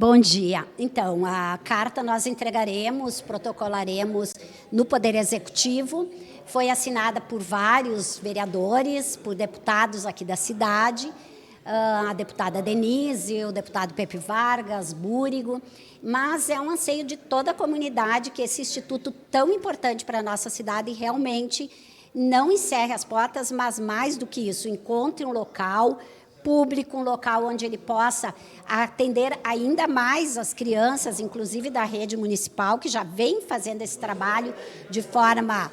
Bom dia. Então, a carta nós entregaremos, protocolaremos no Poder Executivo. Foi assinada por vários vereadores, por deputados aqui da cidade, a deputada Denise, o deputado Pepe Vargas, Búrigo, mas é um anseio de toda a comunidade que esse instituto tão importante para a nossa cidade realmente não encerre as portas, mas mais do que isso, encontre um local público, um local onde ele possa atender ainda mais as crianças, inclusive da rede municipal, que já vem fazendo esse trabalho de forma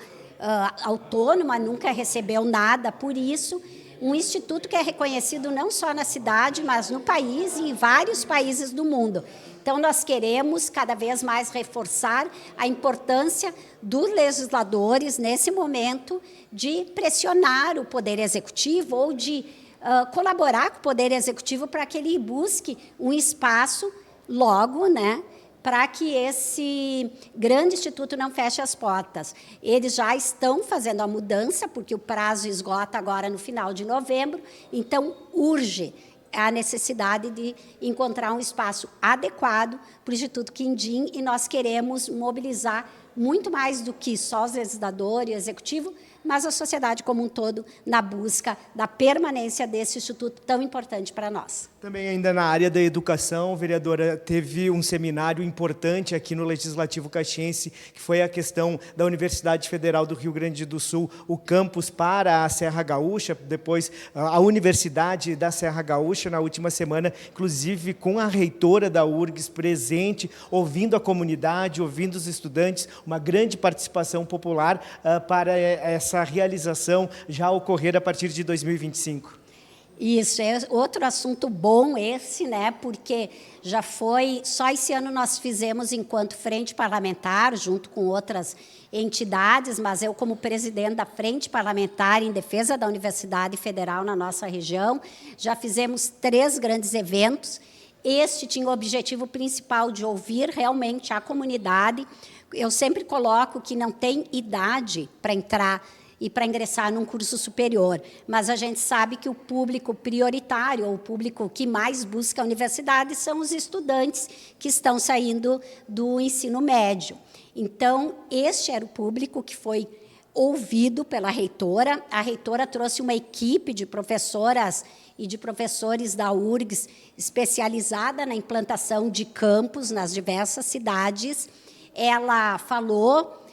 autônoma, nunca recebeu nada por isso. Um instituto que é reconhecido não só na cidade, mas no país e em vários países do mundo. Então, nós queremos cada vez mais reforçar a importância dos legisladores, nesse momento, de pressionar o Poder Executivo ou de colaborar com o Poder Executivo para que ele busque um espaço logo, né, para que esse grande instituto não feche as portas. Eles já estão fazendo a mudança, porque o prazo esgota agora no final de novembro, então urge a necessidade de encontrar um espaço adequado para o Instituto Quindim, e nós queremos mobilizar muito mais do que só os legisladores e o executivo, mas a sociedade como um todo na busca da permanência desse instituto tão importante para nós. Também ainda na área da educação, vereadora, teve um seminário importante aqui no Legislativo Caxiense, que foi a questão da Universidade Federal do Rio Grande do Sul, o campus para a Serra Gaúcha, depois a Universidade da Serra Gaúcha, na última semana, inclusive com a reitora da URGS presente, ouvindo a comunidade, ouvindo os estudantes, uma grande participação popular para essa realização já ocorrer a partir de 2025. Isso, é outro assunto bom esse, né? Porque já foi, só esse ano nós fizemos enquanto frente parlamentar, junto com outras entidades, mas eu como presidente da frente parlamentar em defesa da Universidade Federal na nossa região, já fizemos 3 grandes eventos. Este tinha o objetivo principal de ouvir realmente a comunidade. Eu sempre coloco que não tem idade para entrar e para ingressar num curso superior, mas a gente sabe que o público prioritário, ou o público que mais busca a universidade, são os estudantes que estão saindo do ensino médio. Então, este era o público que foi ouvido pela reitora. A reitora trouxe uma equipe de professoras e de professores da URGS especializada na implantação de campus nas diversas cidades. Ela falou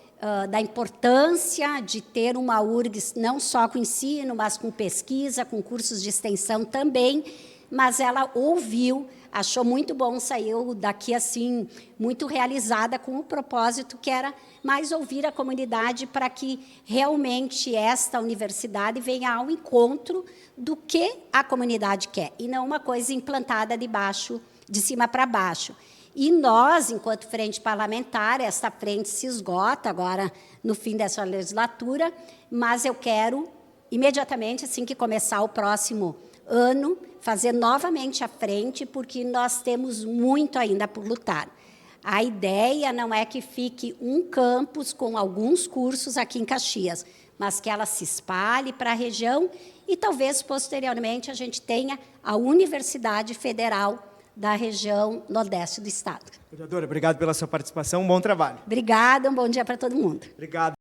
da importância de ter uma URGS não só com ensino, mas com pesquisa, com cursos de extensão também, mas ela ouviu, achou muito bom, saiu daqui assim, muito realizada com o propósito que era mais ouvir a comunidade para que realmente esta universidade venha ao encontro do que a comunidade quer, e não uma coisa implantada de cima para baixo. E nós, enquanto frente parlamentar, essa frente se esgota agora no fim dessa legislatura, mas eu quero, imediatamente, assim que começar o próximo ano, fazer novamente a frente, porque nós temos muito ainda por lutar. A ideia não é que fique um campus com alguns cursos aqui em Caxias, mas que ela se espalhe para a região e talvez, posteriormente, a gente tenha a Universidade Federal da região nordeste do estado. Vereadora, obrigado pela sua participação, um bom trabalho. Obrigada, um bom dia para todo mundo. Obrigado.